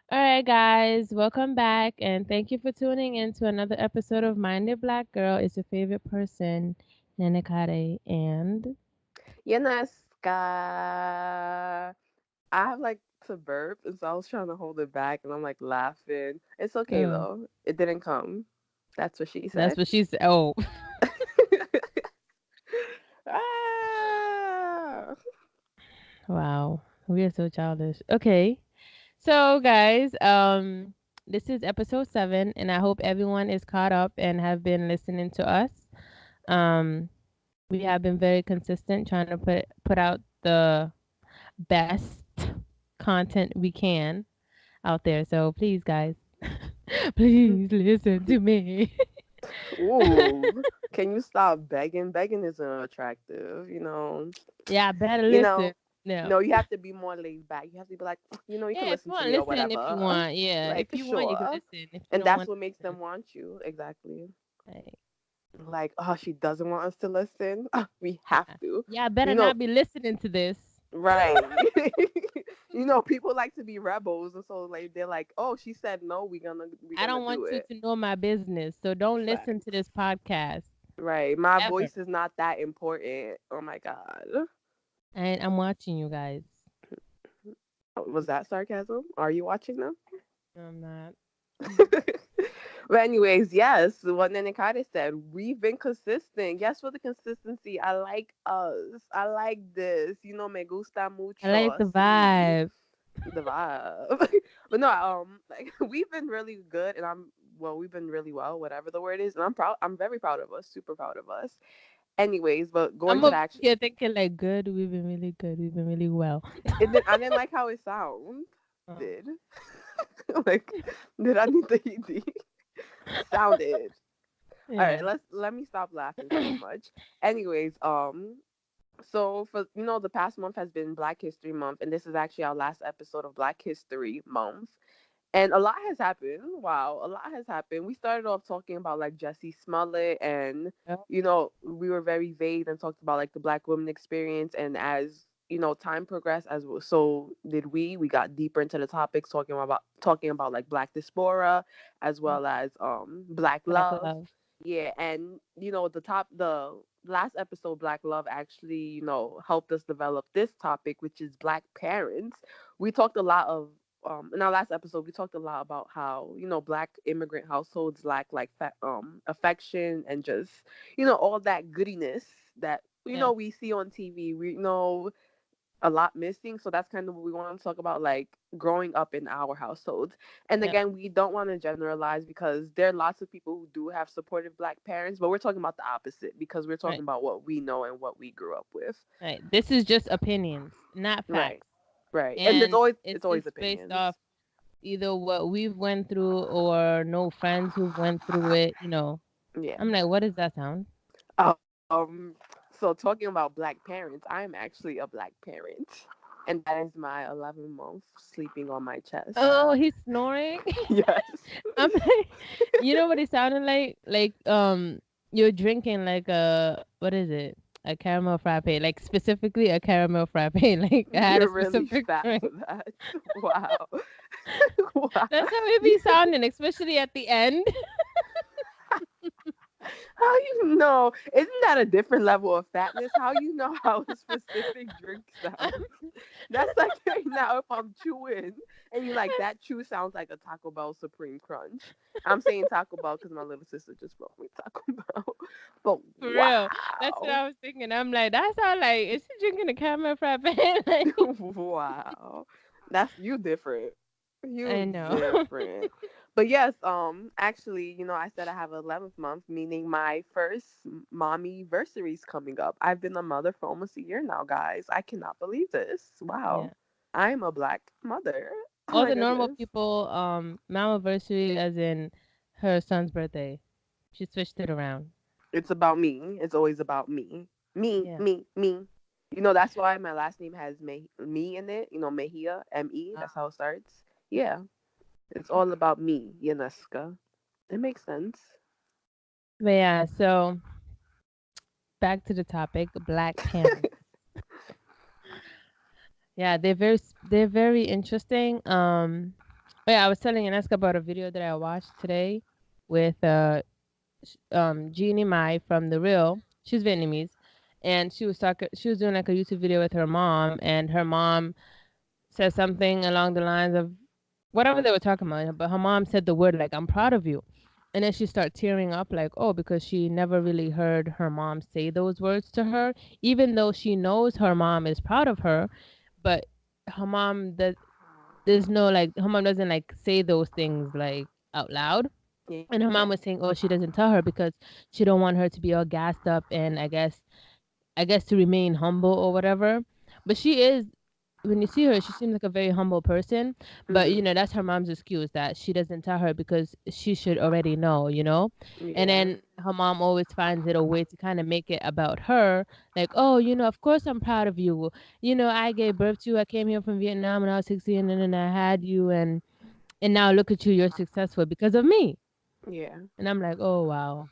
All right, guys, welcome back, and thank you for tuning in to another episode of Mind Your Black Girl. It's your favorite person, Nenekade and Yaneska. I have to burp, and so I was trying to hold it back, and I'm like laughing. It's okay oh, though. It didn't come. That's what she that's said. what she said. Oh, Ah! wow, we are so childish. Okay, so guys, this is episode 7, and I hope everyone is caught up and have been listening to us. Um, we have been very consistent, trying to put out the best content we can out there. So please, guys, please listen to me. Ooh, can you stop begging? Begging isn't attractive, you know. Yeah, better You listen. know, No. no, you have to be more laid back. You have to be like, you can Yeah, if you listen to want, me or listen if you whatever. want. Yeah, if Like, you want, you can sure. listen. If you And don't that's want what makes to them listen, want you. Exactly. like, Like, oh, she doesn't want us to listen. We have yeah, to. yeah, better You know, not be listening to this. right. People like to be rebels, and so like they're like, oh, she said no, we're I gonna don't do want you it. to know my business, so don't listen to Facts. this podcast Right. My ever. voice is not that important. Oh my god. And I'm watching you guys. Was that sarcasm? Are you watching them? No, I'm not. But anyways, yes, what Nenekade said, we've been consistent. Yes, for the consistency. I like us. I like this. Me gusta I like mucho. the See vibe. the vibe. But no, like we've been really good, and we've been really well, whatever the word is, and I'm proud. I'm very proud of us. Super proud of us. Anyways, but going I'm to the over action, here thinking like, good. We've been really good. We've been really well. I didn't like how it sound. Oh. Did like did I need the ED? Sounded. All right, Yeah. let me stop laughing so much. Anyways, so for the past month has been Black History Month, and this is actually our last episode of Black History Month. And a lot has happened. Wow, a lot has happened. We started off talking about like Jesse Smollett, and Yep. we were very vague and talked about like the Black women experience. And as time progressed, so did we. We got deeper into the topics, talking about like Black diaspora, as Mm, well as Black Black love. love. Yeah, and the last episode, Black love, actually helped us develop this topic, which is Black parents. We talked a lot of in our last episode, we talked a lot about how Black immigrant households lack like affection and just all that goodiness that Yeah. we see on TV. We know a lot missing, so that's kind of what we want to talk about, like growing up in our households. And Yep. again, we don't want to generalize because there are lots of people who do have supportive Black parents, but we're talking about the opposite because we're talking Right. about what we know and what we grew up with. Right. This is just opinions, not Right, facts. right, and And it's it's always just based opinions. off either what we've went through or no friends who've went through it. Yeah. I'm like, what does that sound? So talking about Black parents, I am actually a Black parent, and that is my 11 month sleeping on my chest. Oh, he's snoring. Yes. I'm like, you know what it sounded like? Like you're drinking like a what is it? A caramel frappe, like specifically a caramel frappe. Like I had a You're really specific fat for drink. that. Wow. Wow. That's how it You, be sounding, especially at the end. how you know? Isn't that a different level of fatness? How you know how a specific drink sounds? That's like right now if I'm chewing and you like that chew sounds like a Taco Bell Supreme Crunch. I'm saying Taco Bell because my little sister just brought me Taco Bell. But For real. That's what wow. I was thinking. I'm like, that's how like is she drinking a caramel frappe? Like Wow. That's you different. I You know. different. But yes, actually, I said I have 11th month, meaning my first mommy versary is coming up. I've been a mother for almost a year now, guys. I cannot believe this. Wow. Yeah. I'm a Black mother. Oh All my the normal goodness. people, Mamaversary as in her son's birthday. She switched it around. It's about me. It's always about me. Me, Yeah. me, me. That's why my last name has me in it. Mejia, M-E. That's how it starts. Yeah. It's all about me, Yaneska. It makes sense. But yeah, so back to the topic, black parents. Yeah, they're very interesting. Oh, yeah, I was telling Yaneska about a video that I watched today with Jeannie Mai from The Real. She's Vietnamese, and she was talking. She was doing like a YouTube video with her mom, and her mom said something along the lines of whatever they were talking about. But her mom said the word like "I'm proud of you," and then she started tearing up like, oh, because she never really heard her mom say those words to her, even though she knows her mom is proud of her, but her mom does. There's no like her mom doesn't like say those things like out loud. And her Yeah. mom was saying, "Oh, she doesn't tell her because she don't want her to be all gassed up and I guess to remain humble or whatever." But she is when you see her, she seems like a very humble person. But Hmm. that's her mom's excuse that she doesn't tell her because she should already know. And Yeah. then her mom always finds it a way to kind of make it about her, like, "Oh, of course I'm proud of you. I gave birth to you. I came here from Vietnam when I was 16, and then I had you, and now look at you. You're successful because of me." Yeah. And I'm like, "Oh wow."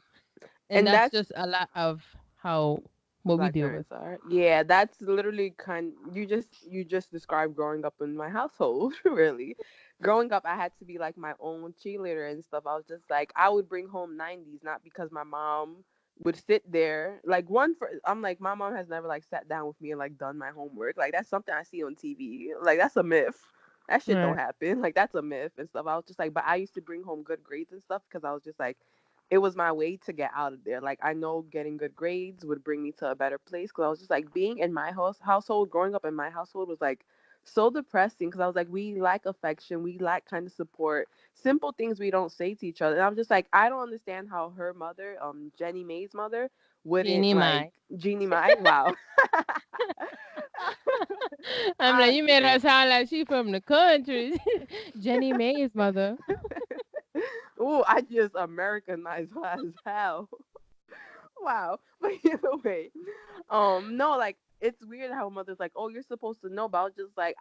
And And that's that's just a lot of how what we black deal with. parents are. Yeah, that's literally kind you just described growing up in my household, really. Growing up, I had to be like my own cheerleader and stuff. I was just like I would bring home 90s not because my mom would sit there. Like I'm like my mom has never like sat down with me and like done my homework. Like that's something I see on TV. Like that's a myth. That shit don't Right. happen. Like that's a myth and stuff. I was just like, but I used to bring home good grades and stuff because I was just like it was my way to get out of there. Like I know getting good grades would bring me to a better place because I was just like being in my household, growing up in my household was like so depressing because I was like we lack affection, we lack kind of support, simple things we don't say to each other. And I'm just like I don't understand how her mother, Jenny Mae's mother, wouldn't Jeannie like Mai. Jeannie Mae. Wow. I'm like, uh, you made her sound like she from the country. Jenny Mae's mother. Ooh, I just Americanized her as hell. Wow. But either way, no, like it's weird how mother's like, oh, you're supposed to know, but I was just like,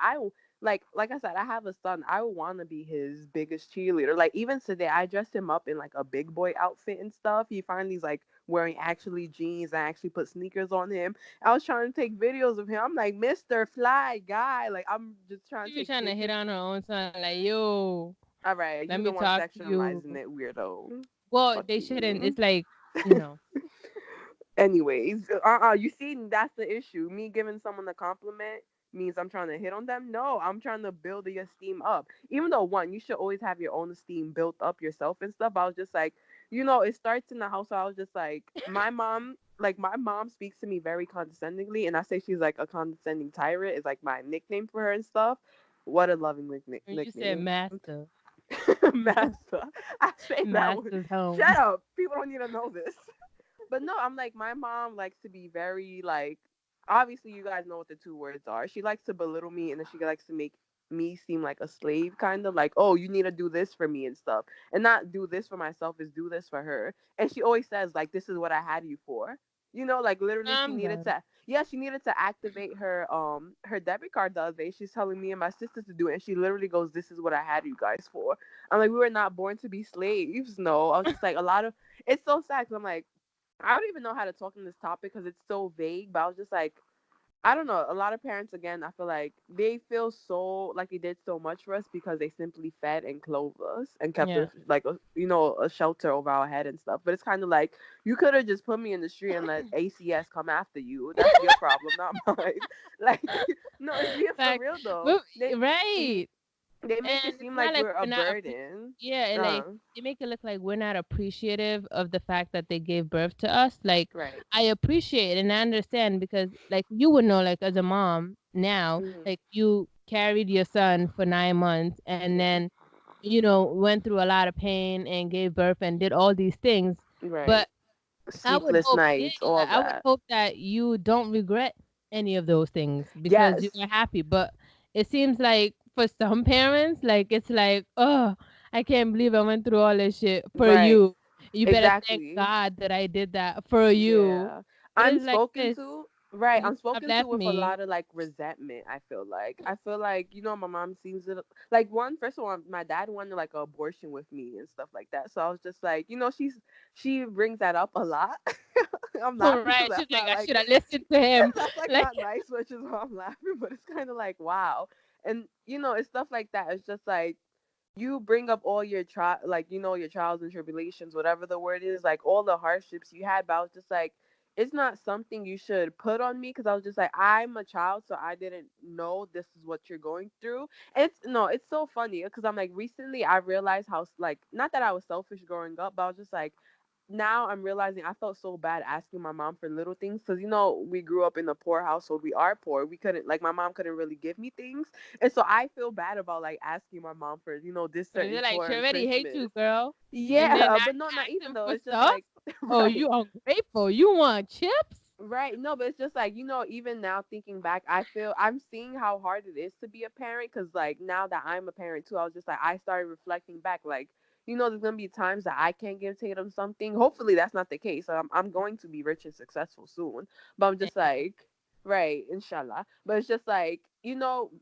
like I said, I have a son. I want to be his biggest cheerleader. Like even today, I dressed him up in like a big boy outfit and stuff. He finally's like wearing actually jeans. I actually put sneakers on him. I was trying to take videos of him. I'm like, Mister Fly Guy. Like I'm just trying to She be take trying to hit pictures. on her own son, like, yo, All right, let you the me one talk to you. sexualizing it, weirdo. Well, Fuck they shouldn't. you. It's like. Anyways, you see, that's the issue. Me giving someone a compliment means I'm trying to hit on them. No, I'm trying to build the esteem up. Even though one, you should always have your own esteem built up yourself and stuff. I was just like, it starts in the house. So I was just like my mom speaks to me very condescendingly, and I say she's like a condescending tyrant is like my nickname for her and stuff. What a loving When you said nickname. master, Master. I say that one. master's home. Shut up. People don't need to know this. But no, I'm like my mom likes to be very like obviously you guys know what the two words are. She likes to belittle me and then she likes to make me seem like a slave kind of like, oh, you need to do this for me and stuff. And not do this for myself is do this for her. And she always says like this is what I had you for. Like literally she I'm needed done. to she needed to activate her debit card the other day. She's telling me and my sister to do it and she literally goes, this is what I had you guys for. I'm like, we were not born to be slaves. No. I was just like a lot of it's so sad because I'm like I don't even know how to talk on this topic because it's so vague. But I was just like, I don't know. A lot of parents, again, I feel like they feel so like they did so much for us because they simply fed and clothed us and kept Yeah. us like a shelter over our head and stuff. But it's kind of like you could have just put me in the street and let ACS come after you. That's your problem, not mine. Like, no, it's being for Like, real though. but, They mhm. right. They make it And it's seem not like like we're a we're not burden. yeah, and Uh, like they make it look like we're not appreciative of the fact that they gave birth to us. Like right. I appreciate and I understand because like you would know like as a mom now, Mhm. like you carried your son for 9 months and Yeah. then went through a lot of pain and gave birth and did all these things. Right. But Sleepless yeah, nights, all I would that. hope that you don't regret any of those things because you Yes. are happy. But it seems like for some parents, like it's like, oh, I can't believe I went through all this shit for Right. you. You better thank Exactly. God that I did that for you. Yeah. But I'm it's like spoken this. to. Right. You I'm could have spoken to left with a me. lot of like resentment, I feel like, my mom seems to like one, first of all, my dad wanted like an abortion with me and stuff like that. So I was just like, she brings that up a lot. I'm laughing because Right. that's She's like, not I like should have listened to him. that's like Like not nice, which is why I'm laughing, but it's kind of like wow. And it's stuff like that. It's just like you bring up all your like your trials and tribulations, whatever the word is, like all the hardships you had, but I was just like, it's not something you should put on me, because I was just like, I'm a child, so I didn't know this is what you're going through. And it's no, it's so funny because I'm like, recently I realized how, like, not that I was selfish growing up, but I was just like, now I'm realizing I felt so bad asking my mom for little things, because we grew up in a poor household. We are poor. We couldn't, like, my mom couldn't really give me things, and so I feel bad about like asking my mom for this So certain they're like, toy she on already hate Christmas. you, girl. And then Yeah, now but no, you not even asking though. for It's just stuff? like Oh, right. you ungrateful. You want chips? Right. No, but it's just like, even now thinking back, I feel I'm seeing how hard it is to be a parent, because, like, now that I'm a parent too, I was just like, I started reflecting back. Like, there's going to be times that I can't give Tatum something. Hopefully, that's not the case. I'm going to be rich and successful soon. But I'm just Damn. like, right, inshallah. But it's just like,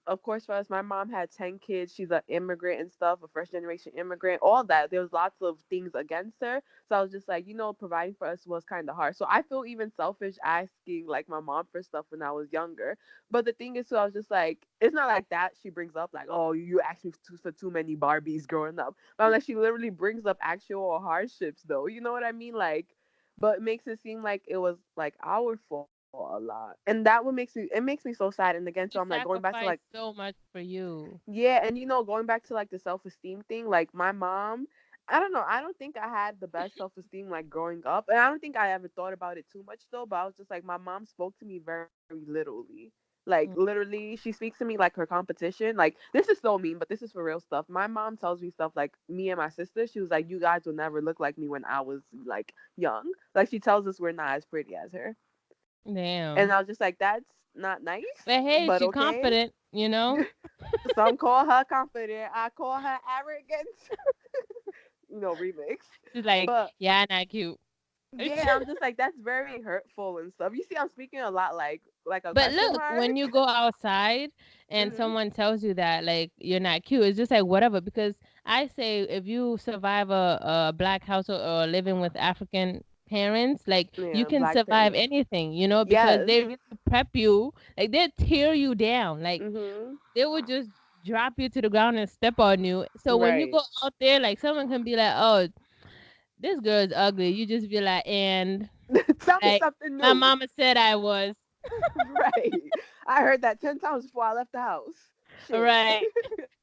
of course, for us, my mom had 10 kids. She's an immigrant and stuff, a first generation immigrant, all that. There was lots of things against her. So I was just like, providing for us was kind of hard. So I feel even selfish asking like my mom for stuff when I was younger. But the thing is, too, I was just like, it's not like that. She brings up like, oh, you asked me for too many Barbies growing up. But I'm like, she literally brings up actual hardships, though. You know what I mean? Like, but it makes it seem like it was like our fault a lot, and that what makes me so sad. And again, so I'm She like going back to like, sacrificed so much for you. yeah, and going back to like the self esteem thing, like my mom, I don't know, I don't think I had the best self esteem like growing up, and I don't think I ever thought about it too much though. But I was just like, my mom spoke to me very literally. Like Mm. literally, she speaks to me like her competition. Like, this is so mean, but this is for real stuff. My mom tells me stuff like, me and my sister. She was like, "You guys will never look like me when I was like young." Like, she tells us we're not as pretty as her, and Damn. I was just like, "That's not nice, But hey, but she okay." confident, you know? Some call her confident. I call her arrogant. Remix. She's like, But yeah, not cute. yeah, I'm just like, that's very hurtful and stuff. You see, I'm speaking a lot like a But question look, mark. when you go outside and Mhm. someone tells you that like you're not cute, it's just like whatever. Because I say if you survive a black household or living with African parents, like you Yeah, can black survive parents. anything, because Yes. they really prep you. Like they tear you down. Like Mhm. they would just drop you to the ground and step on you. So when you Right. go out there, like someone can be like, "Oh, this girl is ugly." You just be like, "And Tell me like something my new. mama said I was." Right. I heard that 10 times before I left the house. Shit. Right.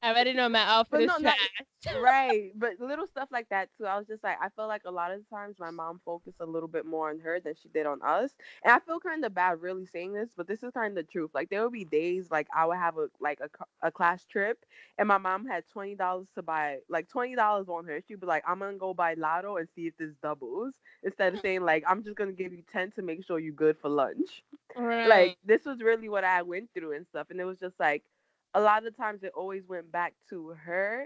I already know my outfit But is no, not trash. right. But little stuff like that too. I was just like, I felt like a lot of the times my mom focused a little bit more on her than she did on us. And I feel kind of bad really saying this, but this is kind of the truth. Like, there would be days like I would have a class trip, and my mom had $20 to buy, like $20 on her. She'd be like, I'm gonna go buy lotto and see if this doubles, instead of saying like, I'm just gonna give you 10 to make sure you're good for lunch. Right. Like, this was really what I went through and stuff, and it was just like, a lot of times it always went back to her.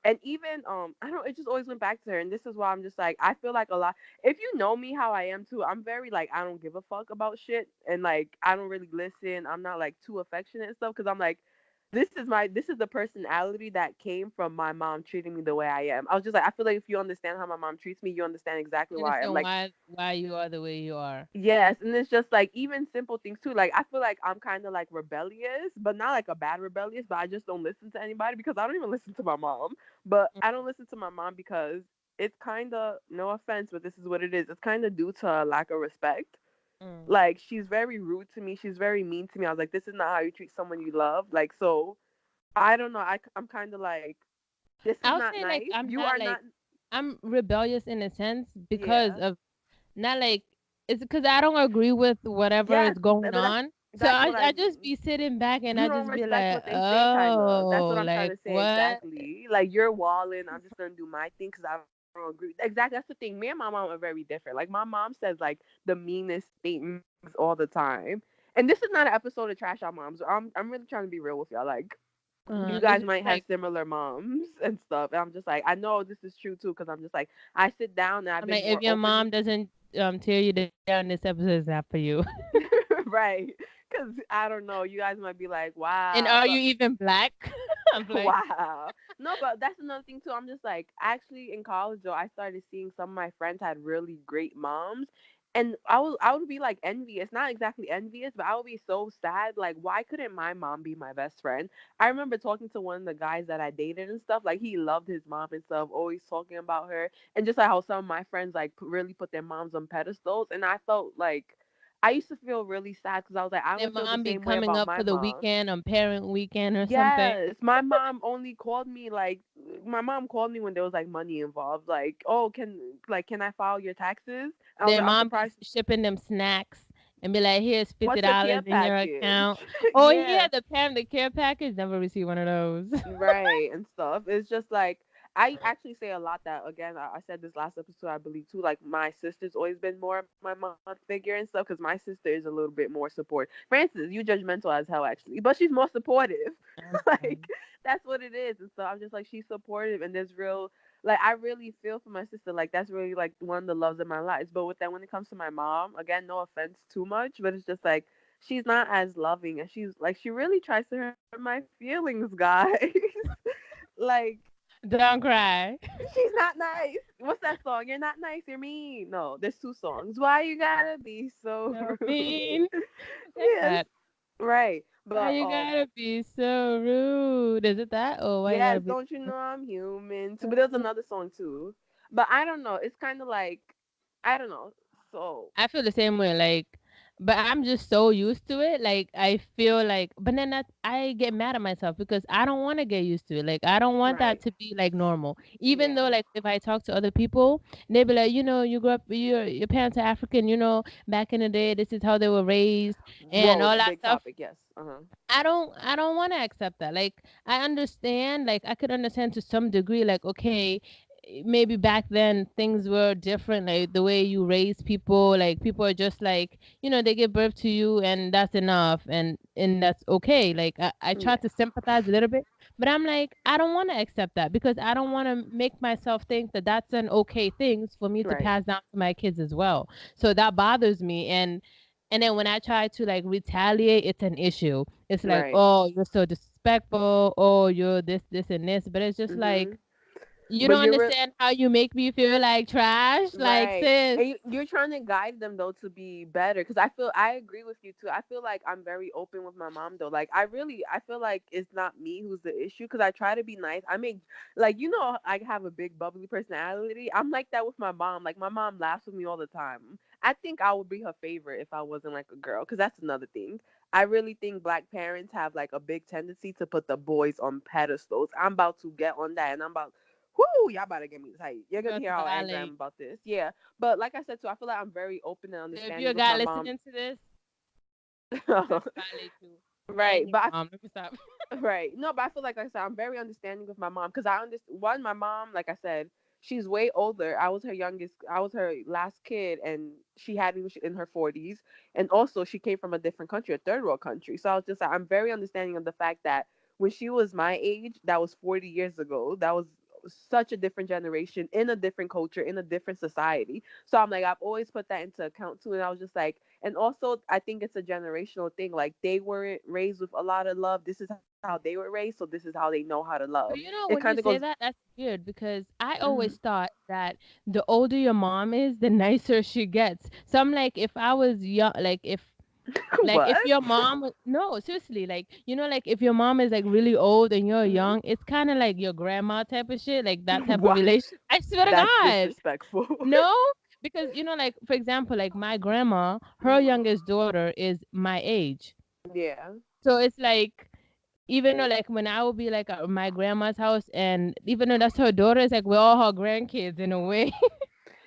And even I don't it just always went back to her, and this is why I'm just like, I feel like a lot, if you know me how I am too, I'm very like, I don't give a fuck about shit, and like I don't really listen. I'm not like too affectionate and stuff, because I'm like, this is the personality that came from my mom treating me the way I am. I was just like, I feel like if you understand how my mom treats me, you understand exactly You why I am. understand Like, why you are the way you are. yes, and it's just like even simple things too. Like, I feel like I'm kind of like rebellious, but not like a bad rebellious, but I just don't listen to anybody, because I don't even listen to my mom. But I don't listen to my mom because it's kind of, no offense, but this is what it is. It's kind of due to a lack of respect. Mm. Like, she's very rude to me. She's very mean to me. I was like, this is not how you treat someone you love. Like, so I don't know. I'm kind of like, this is I'll not say like nice. I'm You not are like not. I'm rebellious in a sense because Yeah. of not like it's because I don't agree with whatever Yes, is going but on. So that's what I I just mean. be sitting back and You I don't just be respect like, what they say, kind of. That's what oh, I'm trying like to say what? exactly. Like, you're walling. I'm just gonna do my thing because I don't agree. Exactly. That's the thing. Me and my mom are very different. Like, my mom says like the meanest things all the time. And this is not an episode of Trash Out Moms. I'm really trying to be real with y'all. Like, you guys This is might have like similar moms and stuff. And I'm just like, I know this is true too, because I'm just like, I sit down and I've I'm been like if more your open. mom doesn't tear you down, this episode is not for you. Right. Because I don't know, you guys might be like, And wow, are you but even black? I'm like, wow. No, but that's another thing too. I'm just like, actually in college though, I started seeing some of my friends had really great moms. and I would be like envious, not exactly envious, but I would be so sad. Like, why couldn't my mom be my best friend? I remember talking to one of the guys that I dated and stuff. Like, he loved his mom and stuff, always talking about her, and just like how some of my friends like really put their moms on pedestals. And I felt like I used to feel really sad because I was like, I Their don't feel the mom be same way coming about up my for the mom. weekend on parent weekend or something. Yes, my mom only called me like my mom called me when there was like money involved. Like, oh, can I file your taxes? I was Their like, I'm mom be surprised. shipping them snacks and be like, "Here's fifty What's your care dollars in your package? account." Oh yeah, Yeah, the parent care package. Never received one of those. right, and stuff. It's just like I actually say a lot that again. I said this last episode, I believe too. Like my sister's always been more my mom figure and stuff because my sister is a little bit more support. Francis, you judgmental as hell actually, but she's more supportive. I'm Like done. that's what it is, and so I'm just like she's supportive, and there's real. Like I really feel for my sister. Like that's really like one of the loves of my life. But with that, when it comes to my mom, again, no offense too much, but it's just like she's not as loving, and she's like she really tries to hurt my feelings, guys. Like Don't cry. she's not nice. What's that song? You're not nice, you're mean. No, there's two songs. Why you gotta be so So rude? mean. Say Yes, that. right. Why But you gotta be so rude? Is it that? Oh, why you gotta yes, be don't you know I'm human too? so But there's rude? another song too. But I don't know. It's kind of like I don't know. So I feel the same way. Like, but I'm just so used to it. Like, I feel like, but then I get mad at myself because I don't want to get used to it. Like, I don't want that right, to be like normal. Even though, yeah. like, if I talk to other people, they be like, you grew up, your parents are African. Back in the day, this is how they were raised and Whoa, all that big stuff. topic. Yes. Uh huh. I don't want to accept that. Like I understand, like I could understand to some degree, like okay, maybe back then things were different, like the way you raise people, like people are just like, they give birth to you and that's enough and that's okay. Like I try Yeah. to sympathize a little bit, but I'm like, I don't want to accept that because I don't want to make myself think that that's an okay thing for me to Right. pass down to my kids as well. So that bothers me and then when I try to like retaliate, it's an issue. It's like, Right. oh, you're so disrespectful. Oh, you're this, and this. But it's just like, Mhm. you But don't you're understand how you make me feel like trash. Like, right, sis. and you're trying to guide them though to be better. Because I agree with you too. I feel like I'm very open with my mom though. Like I feel like it's not me who's the issue. Because I try to be nice. I make like I have a big bubbly personality. I'm like that with my mom. Like my mom laughs with me all the time. I think I would be her favorite if I wasn't like a girl. Because that's another thing. I really think black parents have like a big tendency to put the boys on pedestals. I'm about to get on that, and I'm about whoo, y'all about to get me tight. You're You're gonna about hear to how angry I'm violate. about this. Yeah. But like I said too, I feel like I'm very open and So if you're understanding a with guy my mom. listening to this, I'm about to violate you and Right. your But mom. Let me stop. right. No, but I feel like I said I'm very understanding with my mom because I understand one, my mom, like I said, she's way older. I was her youngest. I was her last kid, and she had me when in her 40s. And also, she came from a different country, a third world country. So I was just like, I'm very understanding of the fact that when she was my age, that was 40 years ago. That was such a different generation in a different culture in a different society. So I'm like, I've always put that into account too. And I was just like, and also I think it's a generational thing. Like they weren't raised with a lot of love. This is how they were raised, so this is how they know how to love. But It kind of when goes. you say that, that's weird because I Mhm. always thought that the older your mom is, the nicer she gets. So I'm like, if I was young, like What? if your mom no seriously, like like if your mom is like really old and you're Mhm. young, it's kind of like your grandma type of shit, like that type of Wow, relation. I swear to that's God. disrespectful. No, because like for example, like my grandma, her Mhm. youngest daughter is my age. Yeah. So it's like, even though like when I would be like at my grandma's house, and even though that's her daughter, it's like we're all her grandkids in a way.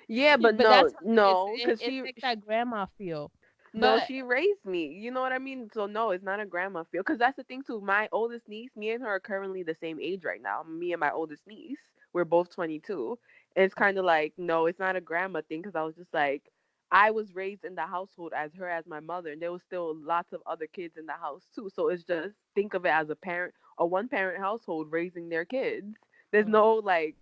Yeah, but But that's no, how no, because it's like that grandma feel. no, But she raised me. You know what I mean? So no, it's not a grandma feel. Because that's the thing too. My oldest niece, me and her are currently the same age right now. Me and my oldest niece, we're both 22. And it's kind of like no, it's not a grandma thing. Because I was just like, I was raised in the household as her as my mother, and there was still lots of other kids in the house too. So it's just think of it as a parent, a one parent household raising their kids. There's mm, no like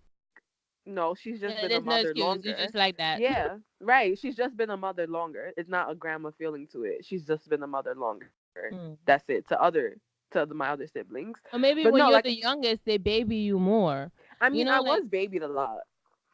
no, she's just been a mother there's no longer. excuse. You just like that. Yeah, right. She's just been a mother longer. It's not a grandma feeling to it. She's just been a mother longer. That's Mm. it. My other siblings. Or But maybe no, when like you're the youngest, they baby you more. I mean, I Like was babied a lot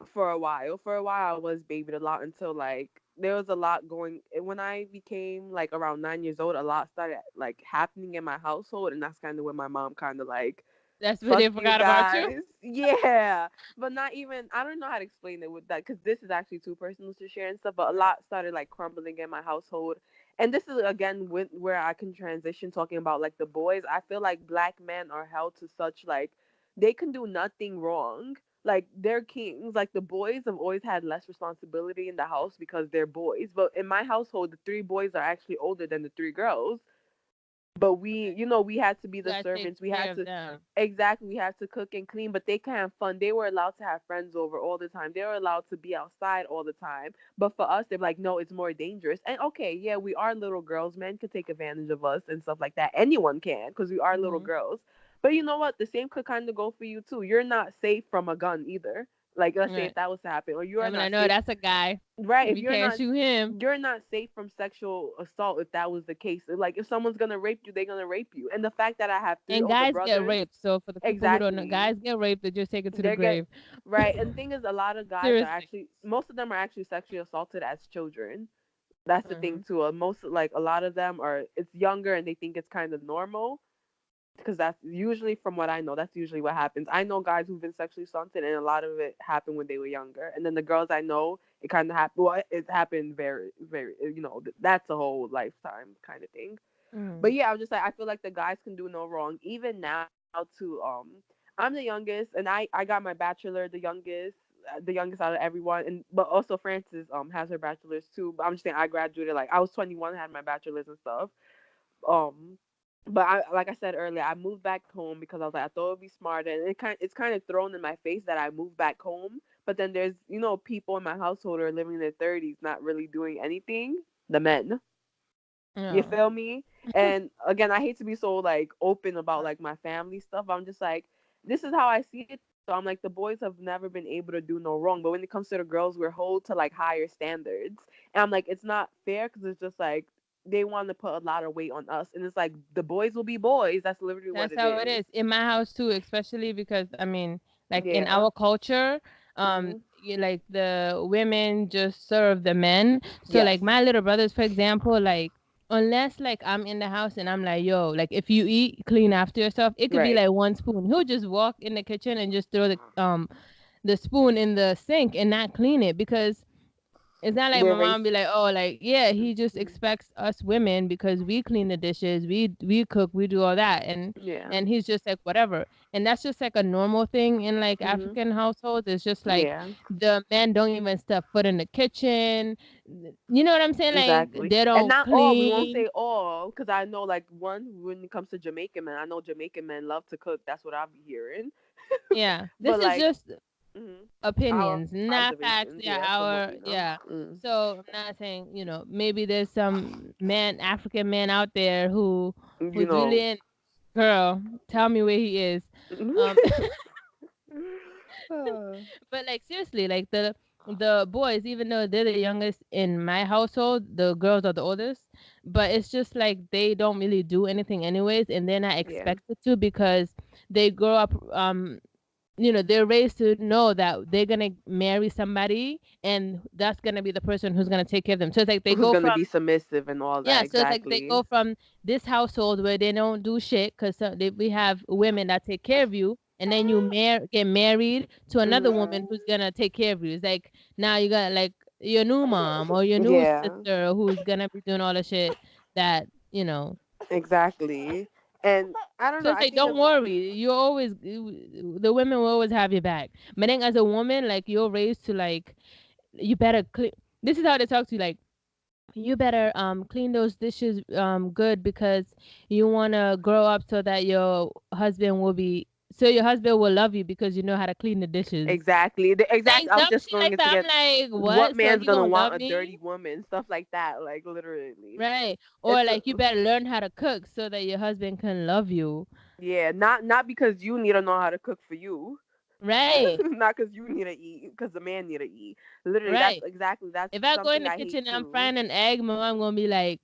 for a while. For a while, I was babied a lot until like there was a lot going when I became like around 9 years old. A lot started like happening in my household, and that's kind of when my mom kind of like, That's when fuck they you forgot about you. guys. Yeah. But not even, I don't know how to explain it with that because this is actually too personal to share and stuff. But a Right. lot started like crumbling in my household. And this is again where I can transition talking about like the boys. I feel like black men are held to such like they can do nothing wrong. Like they're kings. Like the boys have always had less responsibility in the house because they're boys. But in my household, the three boys are actually older than the three girls, but we, Okay. we had to be You the gotta take servants. We care had of to, them. exactly, we had to cook and clean, but they can have fun. They were allowed to have friends over all the time. They were allowed to be outside all the time. But for us, they're like, no, it's more dangerous. And okay, yeah, we are little girls. Men could take advantage of us and stuff like that. Anyone can because we are little Hmm. girls. But you know what? The same could kind of go for you too. You're not safe from a gun either. Like let's say if Right. that was to happen, or you are I mean, I not know safe. that's a guy. Right, if We can't shoot him. you're not safe from sexual assault if that was the case. Like if someone's gonna rape you, they're gonna rape you. And the fact that I have three And older guys get brothers, raped. So for the people who don't know, exactly, guys get raped. They just take it to the they get grave. right. And the thing is, a lot of guys are Seriously. actually, most of them are actually sexually assaulted as children. That's the thing Hmm. too. Most like a lot of them are it's younger and they think it's kind of normal because that's usually from what I know. That's usually what happens. I know guys who've been sexually assaulted, and a lot of it happened when they were younger. And then the girls I know, it kind of happened. Well, it happened very, very. That's a whole lifetime kind of thing. Hmm. But yeah, I was just like, I feel like the guys can do no wrong. Even now, too. I'm the youngest, and I got my bachelor, the youngest out of everyone, and but also Frances has her bachelor's too. But I'm just saying, I graduated like I was 21, had my bachelor's and stuff. Um, but I, like I said earlier, I moved back home because I was like, I thought it would be smarter, and it's kind of thrown in my face that I moved back home. But then there's people in my household are living in their 30s, not really doing anything. The men, you Yeah. feel me? And again, I hate to be so like open about like my family stuff. I'm just like, this is how I see it though. I'm like, the boys have never been able to do no wrong, but when it comes to the girls, we're held to like higher standards. And I'm like, it's not fair because it's just like they want to put a lot of weight on us, and it's like the boys will be boys. That's literally what That's it how it is. is in my house too, especially because I mean, like in Yeah. our culture, Mhm. like the women just serve the men. So Yes. like my little brothers, for example, like unless like I'm in the house and I'm like, yo, like if you eat, clean after yourself. It could be Right. like one spoon. He'll just walk in the kitchen and just throw the spoon in the sink and not clean it because it's not like They're my race. mom be like, oh, like yeah, he just Mhm. expects us women because we clean the dishes, we cook, we do all that, Yeah. and he's just like whatever, and that's just like a normal thing in like Mhm. African households. It's just like Yeah. the men don't even step foot in the kitchen. You know what I'm saying? Like Exactly. they And don't not all, we won't clean. say all, because I know like one when it comes to Jamaican men, I know Jamaican men love to cook. That's what I'll be hearing. Yeah, this But is like, just mhm, our opinions, not facts. observations, Yeah, yeah, from what our we know. yeah. Mm. So I'm not saying maybe there's some man African man out there You who's really know. in. Girl, tell me where he is. Um, Uh, but like seriously, like the boys, even though they're the youngest in my household, the girls are the oldest. But it's just like they don't really do anything anyways, and they're not yeah. expected to because they grow up. They're raised to know that they're gonna marry somebody, and that's gonna be the person who's gonna take care of them. So it's like they Who's go gonna from. be submissive and all that? Yeah, so it's like they Exactly. go from this household where they don't do shit because we have women that take care of you, and then you get married to another woman Mhm. who's gonna take care of you. It's like now you got like your new mom or your new Yeah. sister who's gonna be doing all the shit that you know. Exactly. And I don't So know. it's I like think don't as worry, the women will always have your back. But then as a woman, like you're raised to like you better clean. This is how they talk to you like you better clean those dishes good because you want to grow up so that your husband will love you because you know how to clean the dishes. exactly. Exactly. Like I was dumb just shit going like into that. get I'm like, what what? So man's he gonna gonna want love a dirty me? woman, stuff like that. Like literally. Right. Or It's a, like you better learn how to cook so that your husband can love you. yeah, not because you need to know how to cook for you. Right. Not because you need to eat, because the man need to eat. Literally, Right. that's If I go in something the I hate kitchen and I'm too. frying an egg, my mom gonna be like,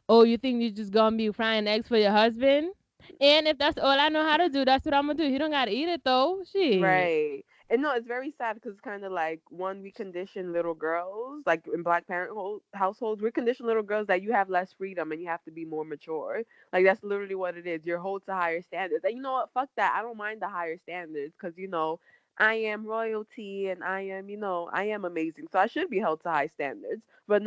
"Oh, you think you just gonna be frying eggs for your husband?" And if that's all I know how to do, that's what I'm gonna do. He don't gotta eat it though. Shit. Right. And no, it's very sad because it's kind of like one, we condition little girls, like in black households, we condition little girls that you have less freedom and you have to be more mature. Like that's literally what it is. You're held to higher standards. And you know what? Fuck that. I don't mind the higher standards because, I am royalty and I am amazing. So I should be held to high standards, but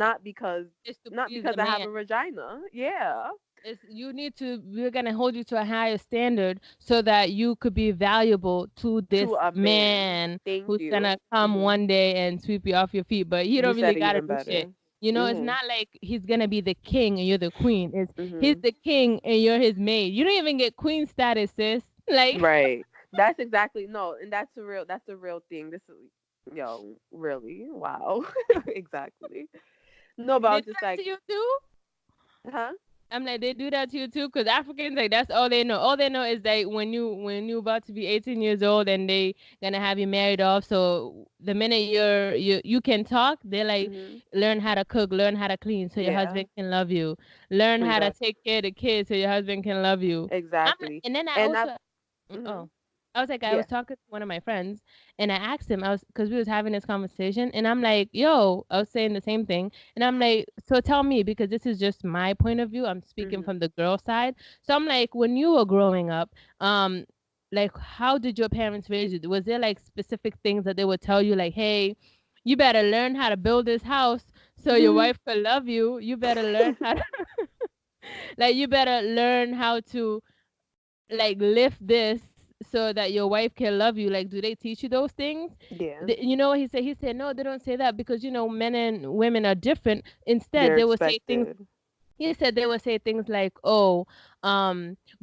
Just to not please because a I have man. a vagina. Yeah. It's you need to we're gonna hold you to a higher standard so that you could be valuable to this To a man. man Thank who's gonna you. come one day and sweep you off your feet. But he You don't really said it gotta even do shit. better. It's Mhm. not like he's gonna be the king and you're the queen. It's he's Mhm. the king and you're his maid. You don't even get queen status, sis. Like Right. That's exactly no, and that's a real thing. This is really. Wow. Exactly. No, but I they was do just that like, to you too. huh? I'm like, they do that to you too, because Africans like that's all they know. All they know is that when you about to be 18 years old and they gonna have you married off. So the minute you can talk, they like Mhm. learn how to cook, learn how to clean, so your Yeah. husband can love you. Learn how to Exactly. take care of the kids, so your husband can love you. Exactly. And then I And I also mhm. oh. I was like, I Yeah. was talking to one of my friends, and I asked him, because we was having this conversation, and I'm like, yo, I was saying the same thing, and I'm like, so tell me, because this is just my point of view. I'm speaking Mhm. from the girl side, so I'm like, when you were growing up, like, how did your parents raise you? Was there like specific things that they would tell you, like, hey, you better learn how to build this house so your wife could love you. You better learn how to, like, you better learn how to like lift this so that your wife can love you. Like, do they teach you those things? Yeah. You know what he said? He said no, they don't say that because men and women are different. Instead, They're they will say things. expected. He said they will say things like, oh,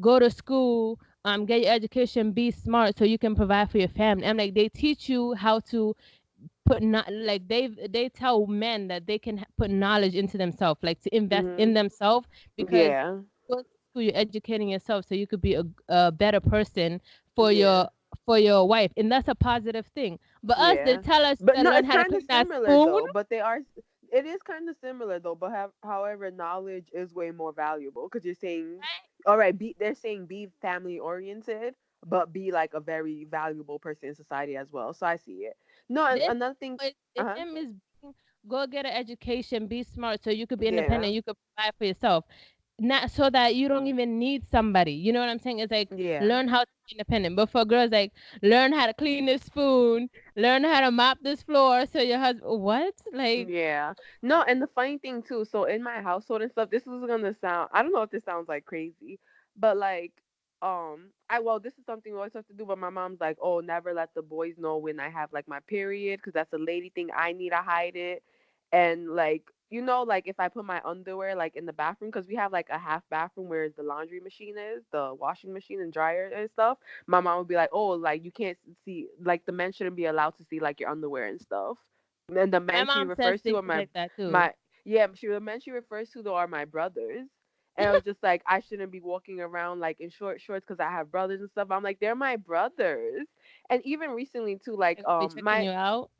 go to school, get your education, be smart so you can provide for your family. I'm like, they teach you how to put not like they tell men that they can put knowledge into themselves, like to invest in Mhm. themselves, because Yeah. going to school, you're educating yourself so you could be a better person for Yeah. your wife, and that's a positive thing. But us, they Yeah. tell us you But gotta no, learn it's how to kind of clean that similar spoon. though. But it is kind of similar though. But however, knowledge is way more valuable because you're saying, all right, they're saying be family oriented, but be like a very valuable person in society as well. So I see it. No, and This another thing. Uh huh. him is being, go get an education, be smart so you could be Yeah. independent, you could provide for yourself, not so that you don't even need somebody. You know what I'm saying? It's like Yeah. learn how to be independent. But for girls, like learn how to clean this spoon, learn how to mop this floor. So your husband, what? Like, Yeah. No, and the funny thing too, so in my household and stuff, this is gonna sound, I don't know if this sounds like crazy, but like this is something we always have to do, but my mom's like, "Oh, never let the boys know when I have like my period because that's a lady thing. I need to hide it." And like, like if I put my underwear like in the bathroom because we have like a half bathroom where the laundry machine is, the washing machine and dryer and stuff. My mom would be like, "Oh, like you can't see, like the men shouldn't be allowed to see like your underwear and stuff." And the my men she mom says refers to things are my like that too. my yeah, the men she refers to though are my brothers. And I was just like, I shouldn't be walking around like in short shorts because I have brothers and stuff. I'm like, they're my brothers. And even recently too, like They're gonna be checking my you out.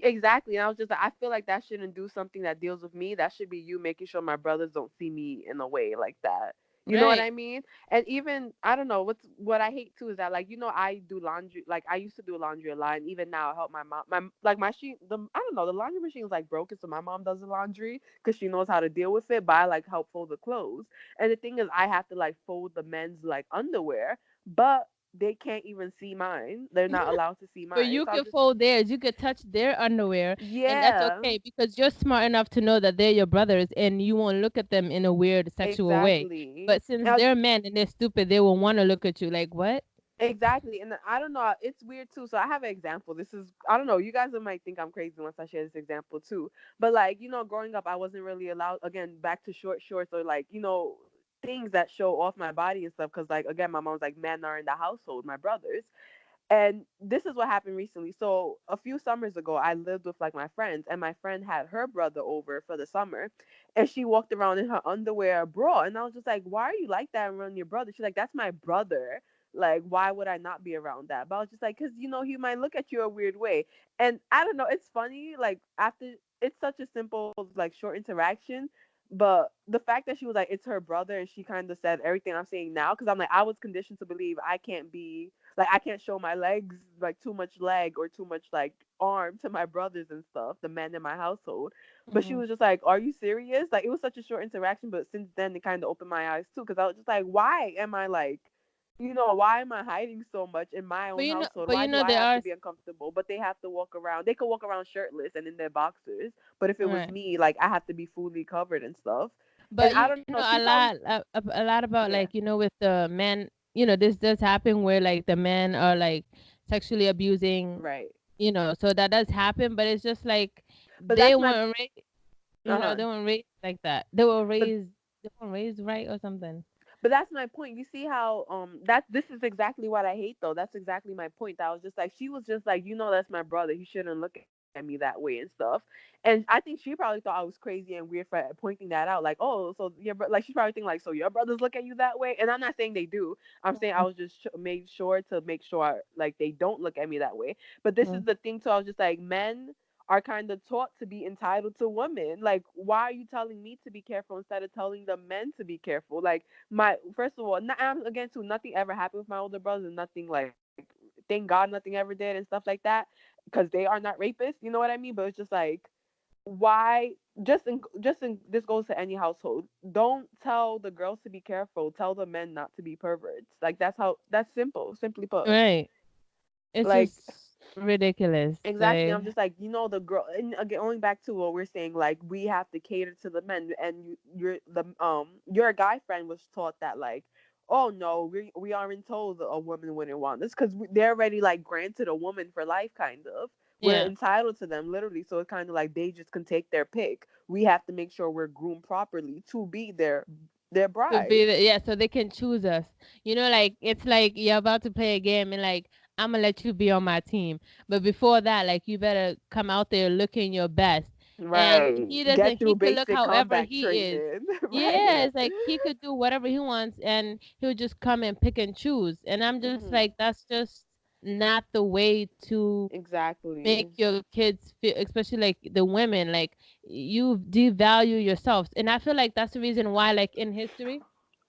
exactly. And I was just like, I feel like that shouldn't do something that deals with me. That should be you making sure my brothers don't see me in a way like that. You know what Right. I mean? And even I don't know what I hate too is that like I do laundry, like I used to do laundry a lot, and even now I help my mom. My she the I don't know, the laundry machine is like broken, so my mom does the laundry because she knows how to deal with it. But I like help fold the clothes. And the thing is, I have to like fold the men's like underwear, but they can't even see mine. They're not allowed to see But mine. you So I'm could just fold theirs, you could touch their underwear, and that's yeah. okay because you're smart enough to know that they're your brothers and you won't look at them in a weird sexual way. Exactly. But since And they're men and they're stupid, they will want to look at you like, what? exactly. And I don't know, it's weird too. So I have an example. This is I don't know, you guys might think I'm crazy once I share this example too. But like, growing up I wasn't really allowed again back to short shorts or like, things that show off my body and stuff cuz like again my mom's like men are in the household, my brothers. And this is what happened recently. So a few summers ago, I lived with like my friends, and my friend had her brother over for the summer, and she walked around in her underwear bra, and I was just like, "Why are you like that around your brother?" She's like, "That's my brother. Like, why would I not be around that?" But I was just like, "Cause he might look at you a weird way." And I don't know. It's funny. Like after it's such a simple like short interaction. But the fact that she was like, it's her brother, and she kind of said everything I'm saying now, because I'm like, I was conditioned to believe I can't be like, I can't show my legs, like too much leg or too much like arm to my brothers and stuff, the men in my household. But she Mm-hmm. was just like, are you serious? Like, it was such a short interaction, but since then it kind of opened my eyes too, because I was just like, why am I like, why am I hiding so much in my own household? But Why you do know I there have to are be uncomfortable? But they have to walk around. They could walk around shirtless and in their boxers. But if it was right. me, like I have to be fully covered and stuff. And But I you don't know know. She probably, a lot about yeah, like with the men. This does happen where like the men are like sexually abusing. right. So that does happen, but it's just like But they that's my, weren't raised. uh-huh. They weren't raised like that. They were But raised. They weren't raised right or something. that's my point. You see how that this is exactly what I hate though. That's exactly my point. I was just like, she was just like, that's my brother. He shouldn't look at me that way and stuff. And I think she probably thought I was crazy and weird for pointing that out. Like, oh, so like she's probably thinking like, so your brothers look at you that way. And I'm not saying they do. I'm saying I was just made sure to make sure like they don't look at me that way. But this Mm-hmm. is the thing too. I was just like, men are kind of taught to be entitled to women. Like, why are you telling me to be careful instead of telling the men to be careful? Like, my first of all, again too, nothing ever happened with my older brothers, and nothing like, thank God nothing ever did and stuff like that, because they are not rapists. You know what I mean? But it's just like, why? Just in this goes to any household. Don't tell the girls to be careful. Tell the men not to be perverts. Like that's simple. Simply put. Right. It's Like just ridiculous. exactly. Like I'm just like, the girl, and again, going back to what we're saying, like we have to cater to the men, and your guy friend was taught that like, oh no, we aren't told a woman wouldn't want this because they're already like granted a woman for life, kind of. We're yeah. entitled to them literally, so it's kind of like they just can take their pick. We have to make sure we're groomed properly to be their To bride. be yeah, so they can choose us. Like it's like you're about to play a game and like I'm gonna let you be on my team. But before that, like you better come out there looking your best. And Right. he Get doesn't through he could look basic however combat he is. training. Yeah, Right. it's like he could do whatever he wants and he'll just come and pick and choose. And I'm just Hmm. like, that's just not the way to make Exactly. your kids feel, especially like the women, like you devalue yourself. And I feel like that's the reason why, like in history,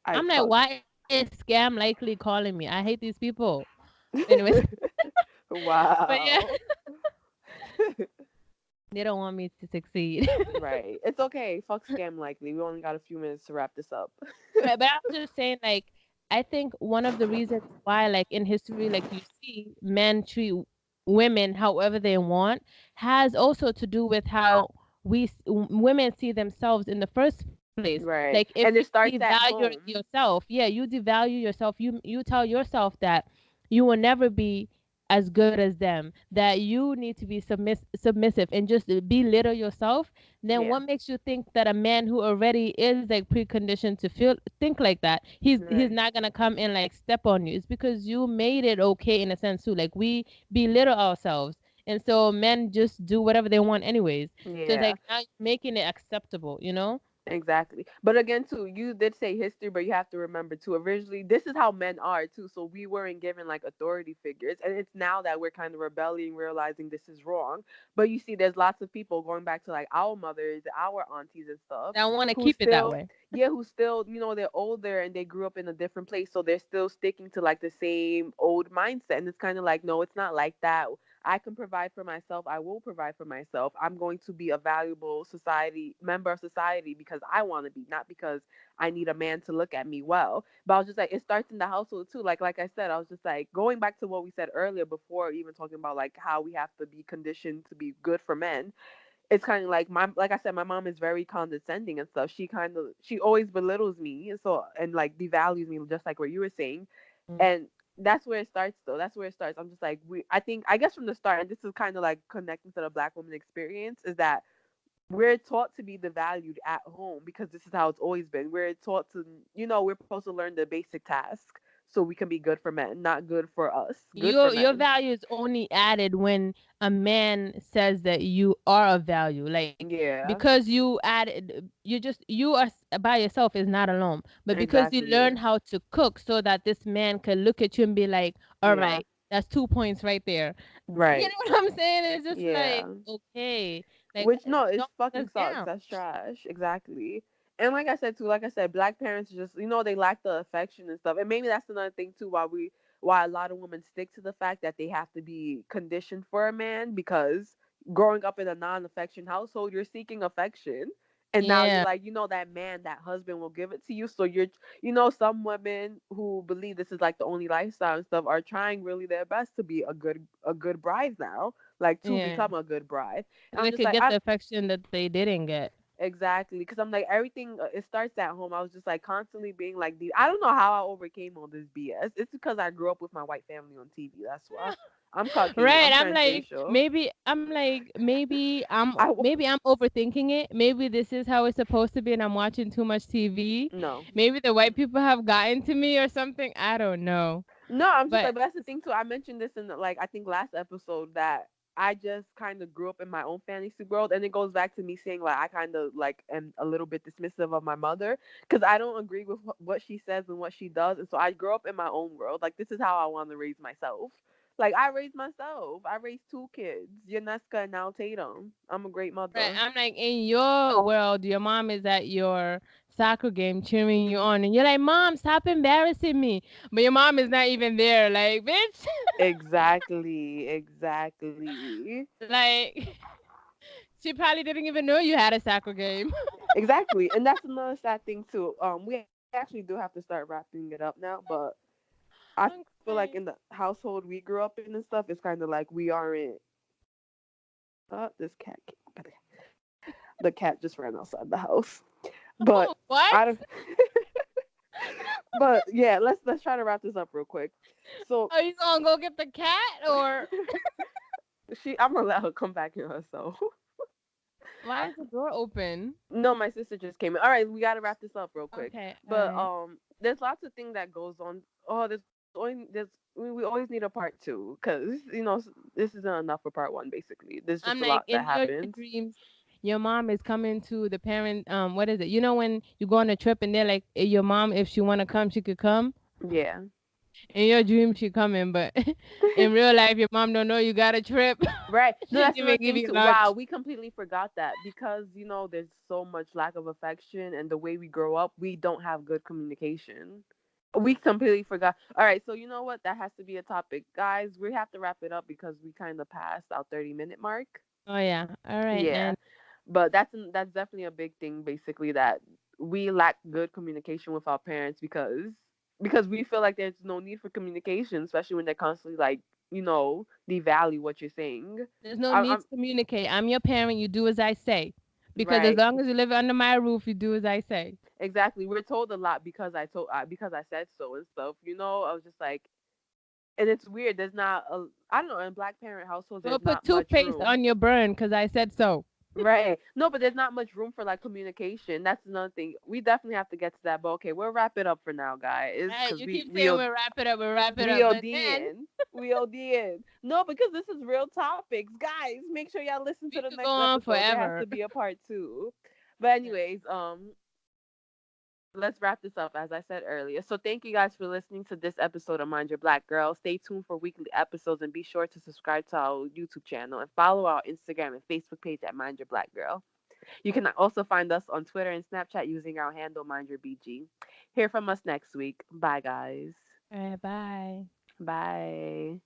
I I'm like, fuck. why is Scam likely calling me? I hate these people. Anyways, but yeah, Wow. they don't want me to succeed. Right. It's okay. Fuck scam likely. We only got a few minutes to wrap this up. Right, but I'm just saying, like, I think one of the reasons why, like, in history, like, you see men treat women however they want has also to do with how women see themselves in the first place. Like, if Right. you And it starts devalue at home. yourself, yeah, you devalue yourself. You tell yourself that you will never be as good as them. That you need to be submissive and just belittle yourself, then Yeah. what makes you think that a man who already is like preconditioned to feel think like that, he's Right. not gonna come and like step on you? It's because you made it okay in a sense too. Like we belittle ourselves, and so men just do whatever they want anyways. So it's Yeah. like now you're making it acceptable. Exactly. But again, too, you did say history, but you have to remember too, originally, this is how men are too. So we weren't given like authority figures. And it's now that we're kind of rebelling, realizing this is wrong. But you see, there's lots of people going back to like our mothers, our aunties and stuff, I want to who keep it that still, way. yeah, who still, they're older and they grew up in a different place. So they're still sticking to like the same old mindset. And it's kind of like, no, it's not like that. I can provide for myself. I will provide for myself. I'm going to be a valuable society member of society because I want to be, not because I need a man to look at me well. But I was just like, it starts in the household too. Like I said, I was just like going back to what we said earlier before, even talking about like how we have to be conditioned to be good for men. It's kind of like like I said, my mom is very condescending and stuff. She always belittles me, and like devalues me, just like what you were saying. Mm. And that's where it starts though. That's where it starts. I'm just like, I guess from the start, and this is kind of like connecting to the black woman experience, is that we're taught to be devalued at home because this is how it's always been. We're taught to, we're supposed to learn the basic task so we can be good for men, not good for us, good for Your men. value is only added when a man says that you are of value. Like Yeah, because you are by yourself is not alone. But because you exactly. learn how to cook so that this man can look at you and be like, all Yeah, right, that's 2 points right there. You right. know what I'm saying? It's just like, Yeah. okay, like Which no, it's don't put fucking us sucks. down. That's trash. Exactly. And like I said too, like I said, black parents just they lack the affection and stuff. And maybe that's another thing too why a lot of women stick to the fact that they have to be conditioned for a man, because growing up in a non-affection household, you're seeking affection. And now you're Yeah, like, that man, that husband will give it to you. So some women who believe this is like the only lifestyle and stuff are trying really their best to be a good bride now, like to yeah. become a good bride. So And they I'm just could like, get the affection that they didn't get. exactly, because I'm like everything. It starts at home. I was just like constantly being like, I don't know how I overcame all this BS. It's because I grew up with my white family on TV. That's why. I'm Caucasian. Right. I'm I'm like, transracial. maybe I maybe I'm overthinking it. Maybe this is how it's supposed to be and I'm watching too much TV. no, Maybe the white people have gotten to me or something. I don't know. no. I'm just But like, but that's the thing too. I mentioned this in like I think last episode that I just kind of grew up in my own fantasy world, and it goes back to me saying like I kind of like am a little bit dismissive of my mother because I don't agree with what she says and what she does, and so I grew up in my own world. Like this is how I want to raise myself. Like I raised myself. I raised two kids, Yaneska and now Tatum. I'm a great right, mother. I'm like in your world, your mom is at your soccer game cheering you on and you're like, "Mom, stop embarrassing me." But your mom is not even there like, "Bitch." Exactly, exactly, Like she probably didn't even know you had a soccer game. exactly. And that's another sad thing too. We actually do have to start wrapping it up now, but I feel like in the Okay. household we grew up in and stuff, it's kind of like we aren't. This cat, the cat just ran outside the house. But I What? don't. But yeah, let's try to wrap this up real quick. So Are you gonna go get the cat or I'm gonna let her come back in herself. why is the door open? No, my sister just came in. All right, we gotta wrap this up real quick. Okay, all But right. there's lots of things that goes on. Oh, we always need a part two because this isn't enough for part one. Basically, there's just I'm a like lot that in your happens. dreams, your mom is coming to the parent. What is it? You know when you go on a trip and they're like, your mom, if she wanna come, she could come. Yeah. In your dream, she coming, but in real life, your mom don't know you got a trip. Right. No, She that's didn't even another give thing you too. Wow, lunch. we completely forgot that because there's so much lack of affection and the way we grow up, we don't have good communication. We completely forgot. All right, so you know what? That has to be a topic, guys. We have to wrap it up because we kind of passed our 30-minute mark. Oh yeah. All right. Yeah, And but that's definitely a big thing. Basically, that we lack good communication with our parents because we feel like there's no need for communication, especially when they're constantly like devalue what you're saying. there's no need I'm to communicate. I'm your parent. You do as I say. Because as right. long as you live under my roof, you do as I say. Exactly. We're told a lot because I said so and stuff. I was just like, and it's weird. There's not a I don't know, in black parent households Go there's put not much toothpaste room. on your burn because I said so. Right. No, but there's not much room for like communication. That's another thing. We definitely have to get to that. But okay, we'll wrap it up for now, guys, Right, because you keep saying we'll wrap it up, but then We ODing. No, because this is real topics, guys. Make sure y'all listen to we the could go next on episode. There has forever. to be a part two. But anyways, let's wrap this up as I said earlier. So thank you guys for listening to this episode of Mind Your Black Girl. Stay tuned for weekly episodes and be sure to subscribe to our YouTube channel and follow our Instagram and Facebook page at Mind Your Black Girl. You can also find us on Twitter and Snapchat using our handle Mind Your BG. Hear from us next week. Bye guys. All right, bye. Bye.